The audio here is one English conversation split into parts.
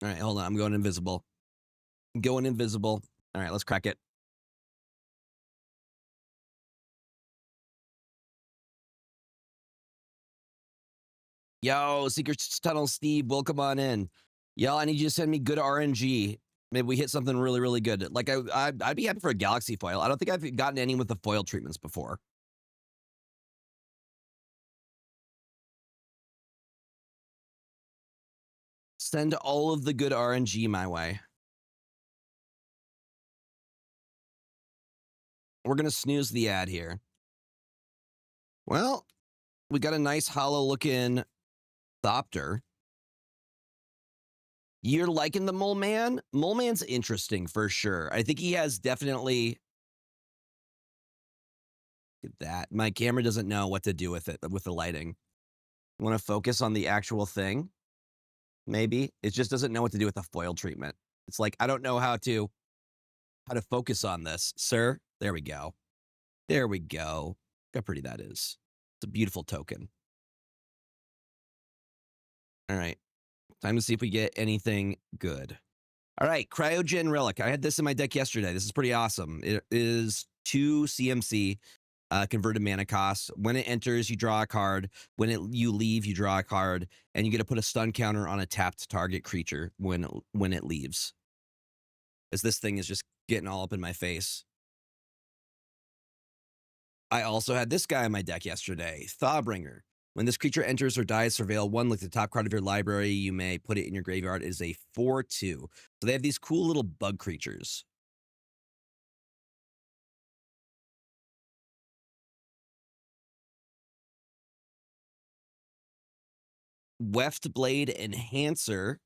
All right, hold on. I'm going invisible. Going invisible. All right, let's crack it. Yo, Secret Tunnel Steve, welcome on in. Yo, I need you to send me good RNG. Maybe we hit something really, really good. Like, I'd be happy for a Galaxy foil. I don't think I've gotten any with the foil treatments before. Send all of the good RNG my way. We're going to snooze the ad here. Well, we got a nice hollow-looking Thopter. You're liking the Mole Man? Mole Man's interesting for sure. I think he has definitely... Look at that. My camera doesn't know what to do with it, with the lighting. Want to focus on the actual thing? Maybe. It just doesn't know what to do with the foil treatment. It's like, I don't know how to focus on this, sir. There we go. There we go. Look how pretty that is. It's a beautiful token. All right. Time to see if we get anything good. All right, Cryogen Relic. I had this in my deck yesterday. This is pretty awesome. It is 2 CMC converted mana cost. When it enters, you draw a card. When you leave, you draw a card, and you get to put a stun counter on a tapped target creature when it leaves. As this thing is just getting all up in my face. I also had this guy in my deck yesterday, Thawbringer. When this creature enters or dies, surveil 1, look at the top card of your library. You may put it in your graveyard. It is a 4/2. So they have these cool little bug creatures. Weft Blade Enhancer,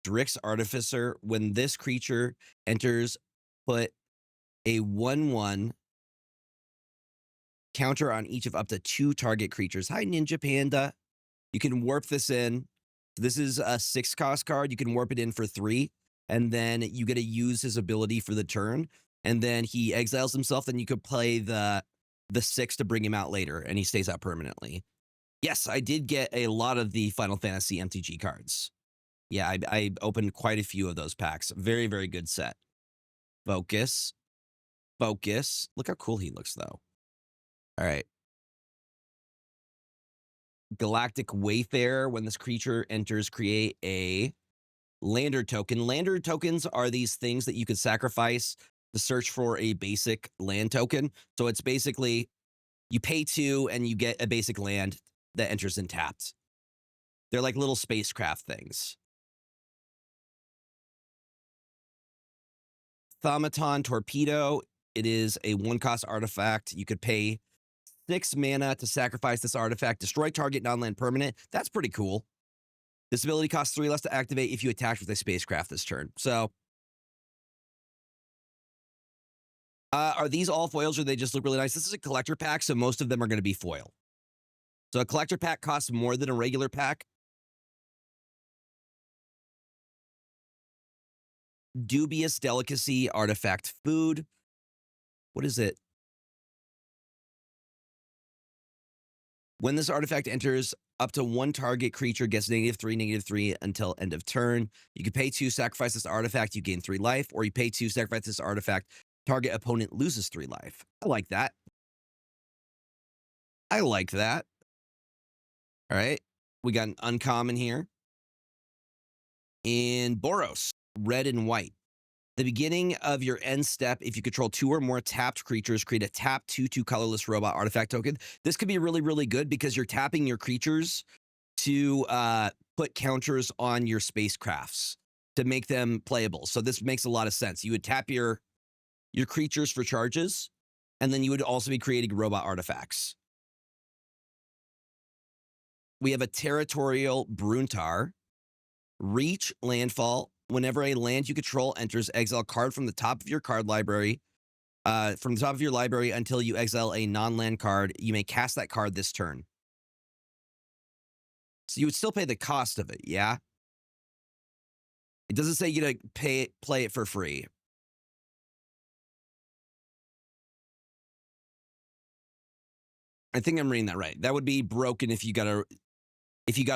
Drix Artificer. When this creature enters, put a 1/1 counter on each of up to 2 target creatures. Hi, Ninja Panda. You can warp this in. This is a 6-cost card. You can warp it in for 3, and then you get to use his ability for the turn. And then he exiles himself. Then you could play the 6 to bring him out later, and he stays out permanently. Yes, I did get a lot of the Final Fantasy MTG cards. Yeah, I opened quite a few of those packs. Very, very good set. Focus. Focus. Look how cool he looks, though. All right. Galactic Wayfarer. When this creature enters, create a Lander token. Lander tokens are these things that you could sacrifice to search for a basic land token. So it's basically you pay 2 and you get a basic land that enters in tapped. They're like little spacecraft things. Thaumaton Torpedo. It is a 1-cost artifact. You could pay 6 mana to sacrifice this artifact. Destroy target non-land permanent. That's pretty cool. This ability costs 3 less to activate if you attack with a spacecraft this turn. So, are these all foils or they just look really nice? This is a collector pack, so most of them are going to be foil. So a collector pack costs more than a regular pack. Dubious Delicacy Artifact Food. What is it? When this artifact enters, up to 1 target creature gets -3/-3 until end of turn. You can pay 2, sacrifice this artifact, you gain 3 life, or you pay 2, sacrifice this artifact, target opponent loses 3 life. I like that. I like that. All right. We got an uncommon here. In Boros, red and white. The beginning of your end step, if you control 2 or more tapped creatures, create a tapped 2/2 colorless robot artifact token. This could be really, really good because you're tapping your creatures to put counters on your spacecrafts to make them playable. So this makes a lot of sense. You would tap your creatures for charges, and then you would also be creating robot artifacts. We have a Territorial Bruntar. Reach landfall. Whenever a land you control enters, exile a card from the top of your card library. From the top of your library until you exile a non-land card. You may cast that card this turn. So you would still pay the cost of it, yeah? It doesn't say you get to play it for free. I think I'm reading that right. That would be broken if you gotta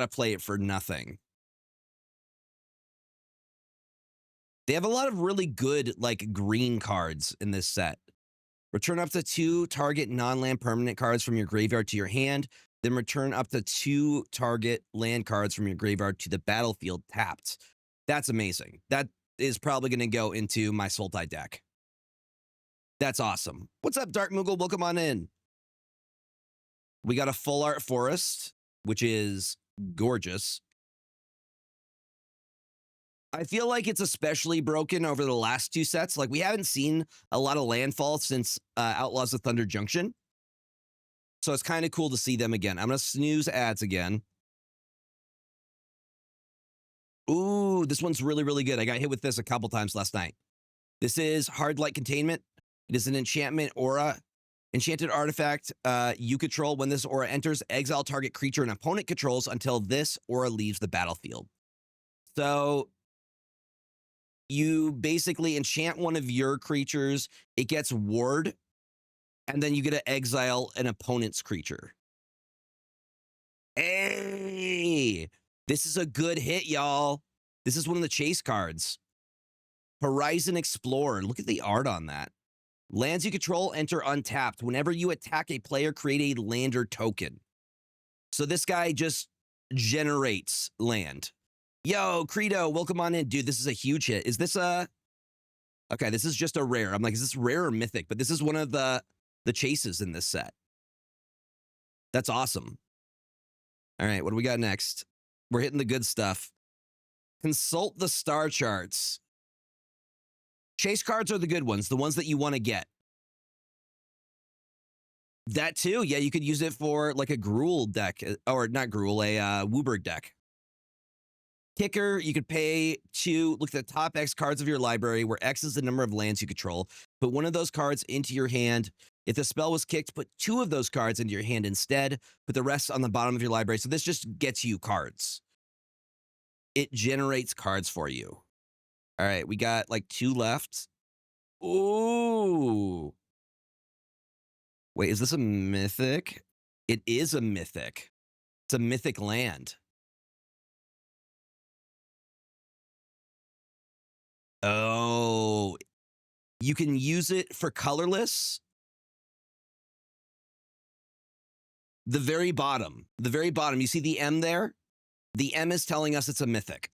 play it for nothing. They have a lot of really good, like, green cards in this set. Return up to 2 target non-land permanent cards from your graveyard to your hand, then return up to 2 target land cards from your graveyard to the battlefield tapped. That's amazing. That is probably going to go into my Sultai deck. That's awesome. What's up, Dark Moogle? Welcome on in. We got a full art forest, which is gorgeous. I feel like it's especially broken over the last 2 sets. Like, we haven't seen a lot of landfall since Outlaws of Thunder Junction. So it's kind of cool to see them again. I'm going to snooze ads again. Ooh, this one's really, really good. I got hit with this a couple times last night. This is Hard Light Containment. It is an enchantment aura. Enchanted artifact you control. When this aura enters, exile target creature an opponent controls until this aura leaves the battlefield. So you basically enchant one of your creatures, it gets ward, and then you get to exile an opponent's creature. Hey, this is a good hit, y'all. This is one of the chase cards. Horizon Explorer. Look at the art on that. Lands you control enter untapped. Whenever you attack a player, create a lander token. So this guy just generates land. Yo, Credo, welcome on in. Dude, this is a huge hit. Is this a... Okay, this is just a rare. I'm like, is this rare or mythic? But this is one of the chases in this set. That's awesome. All right, what do we got next? We're hitting the good stuff. Consult the star charts. Chase cards are the good ones, the ones that you want to get. That too, yeah, you could use it for like a Gruul deck, or not Gruul, a Wooburg deck. Kicker, you could pay to look at the top X cards of your library, where X is the number of lands you control. Put one of those cards into your hand. If the spell was kicked, put 2 of those cards into your hand instead. Put the rest on the bottom of your library. So this just gets you cards. It generates cards for you. All right, we got like 2 left. Ooh. Wait, is this a mythic? It is a mythic. It's a mythic land. Oh, you can use it for colorless. The very bottom, you see the M there? The M is telling us it's a mythic.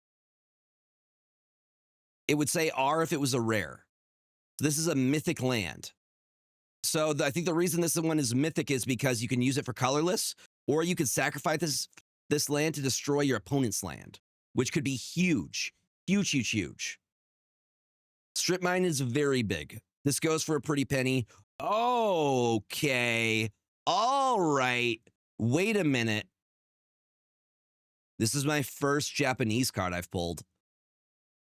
It would say R if it was a rare. So this is a mythic land. So I think the reason this one is mythic is because you can use it for colorless, or you could sacrifice this land to destroy your opponent's land, which could be huge. Huge, huge, huge. Strip mine is very big. This goes for a pretty penny. Okay. All right. Wait a minute. This is my first Japanese card I've pulled.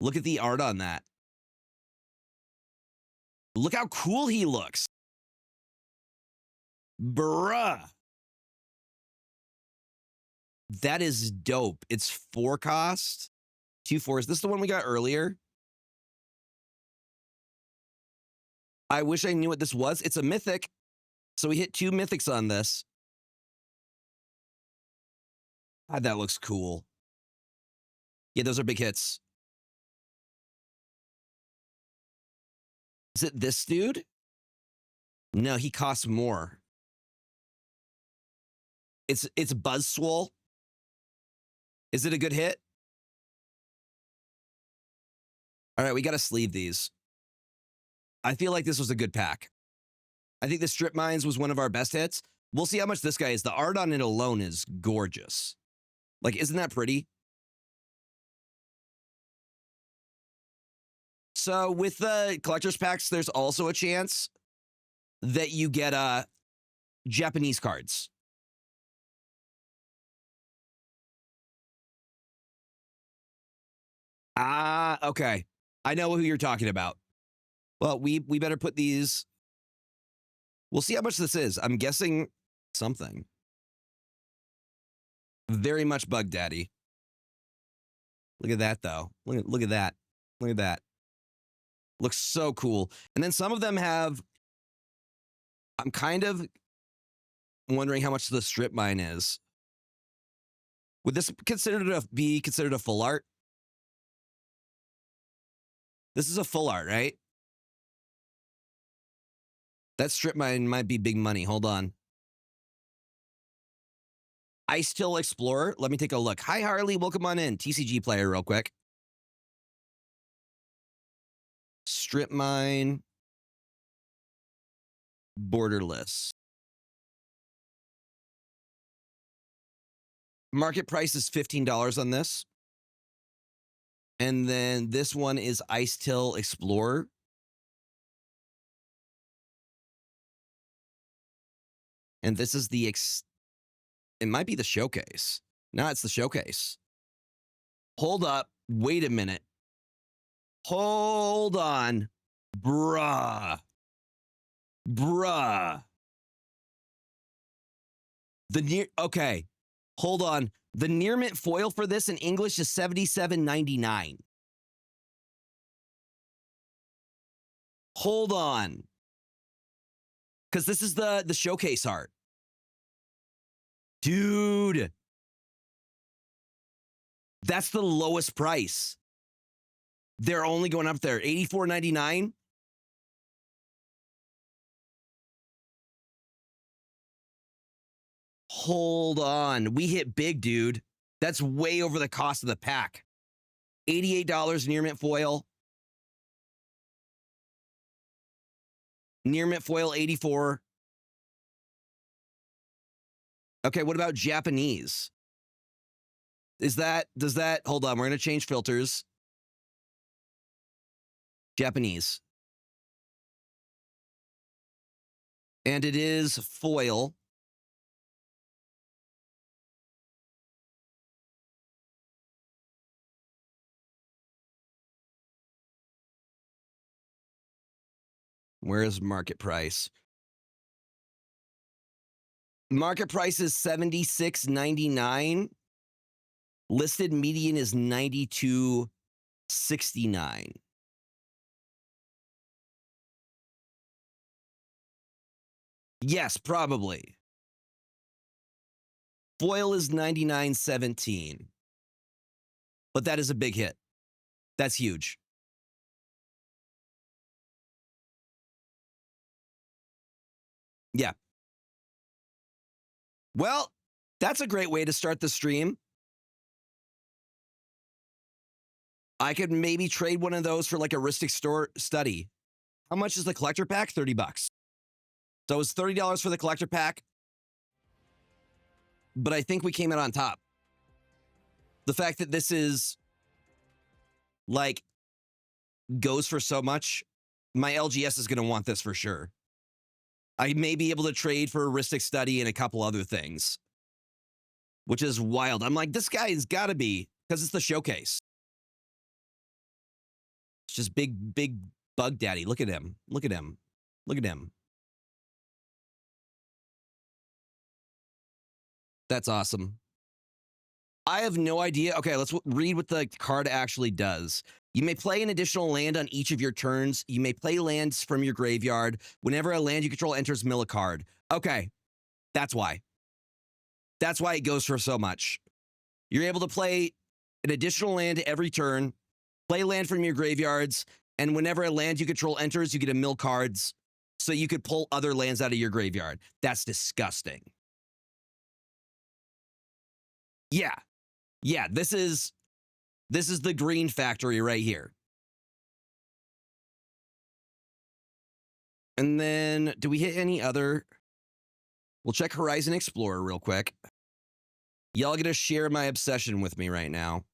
Look at the art on that. Look how cool he looks. Bruh. That is dope. It's 4 cost. 2/4. Is this the one we got earlier? I wish I knew what this was. It's a mythic. So we hit 2 mythics on this. God, that looks cool. Yeah, those are big hits. Is it this dude? No, he costs more. It's Buzzswole. Is it a good hit? All right, we got to sleeve these. I feel like this was a good pack. I think the Strip Mines was one of our best hits. We'll see how much this guy is. The art on it alone is gorgeous. Like, isn't that pretty? So with the collector's packs, there's also a chance that you get Japanese cards. Ah, okay. I know who you're talking about. Well, we better put these. We'll see how much this is. I'm guessing something. Very much Bug Daddy. Look at that, though. Look at that. Look at that. Looks so cool. And then some of them have... I'm kind of wondering how much the Strip Mine is. Would this be considered a full art? This is a full art, right? That strip mine might be big money. Hold on. Ice Till Explorer. Let me take a look. Hi, Harley. Welcome on in. TCG player real quick. Strip mine. Borderless. Market price is $15 on this. And then this one is Ice Till Explorer. And this is the it might be the showcase. No, it's the showcase. Hold up. Wait a minute. Hold on. Bruh. Okay. Hold on. The near mint foil for this in English is $77.99. Hold on. Because this is the showcase art. Dude. That's the lowest price. They're only going up there. $84.99. Hold on. We hit big, dude. That's way over the cost of the pack. $88 near mint foil. Near mint foil, $84. Okay, what about Japanese? Does that, hold on, we're going to change filters. Japanese. And it is foil. Where is market price? Market price is $76.99. Listed median is $92.69. Yes, probably. Foil is $99.17. But that is a big hit. That's huge. Yeah. Well, that's a great way to start the stream. I could maybe trade one of those for like a Ristic Store study. How much is the collector pack? $30. So it's $30 for the collector pack. But I think we came out on top. The fact that this is like goes for so much, my LGS is going to want this for sure. I may be able to trade for a Ristic study and a couple other things, which is wild. I'm like, this guy has got to be, because it's the showcase. It's just big bug daddy. Look at him. Look at him. Look at him. That's awesome. I have no idea. Okay, let's read what the card actually does. You may play an additional land on each of your turns. You may play lands from your graveyard. Whenever a land you control enters, mill a card. Okay, that's why. That's why it goes for so much. You're able to play an additional land every turn, play land from your graveyards, and whenever a land you control enters, you get to mill cards so you could pull other lands out of your graveyard. That's disgusting. Yeah. Yeah, this is the green factory right here. And then, do we hit any other? We'll check Horizon Explorer real quick. Y'all gonna share my obsession with me right now.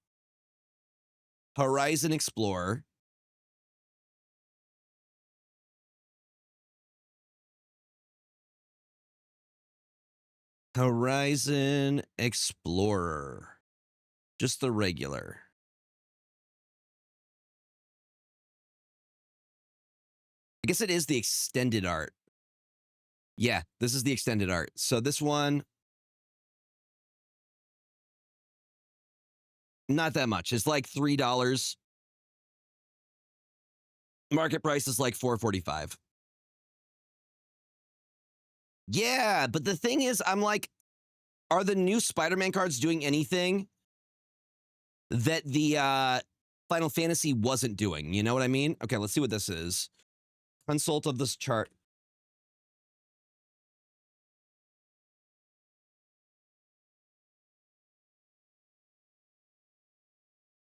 Horizon Explorer. Horizon Explorer. Just the regular. I guess it is the extended art. Yeah, this is the extended art. So this one, not that much. It's like $3. Market price is like $4.45. Yeah, but the thing is, I'm like, are the new Spider-Man cards doing anything that the Final Fantasy wasn't doing. You know what I mean? Okay, let's see what this is. Consult of this chart.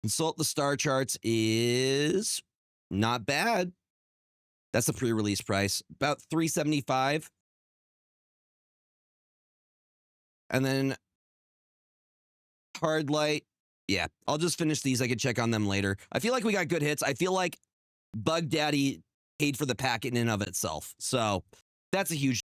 Consult the star charts is not bad. That's the pre-release price, about $375. And then Hard Light. Yeah, I'll just finish these. I can check on them later. I feel like we got good hits. I feel like Bug Daddy paid for the pack in and of itself. So that's a huge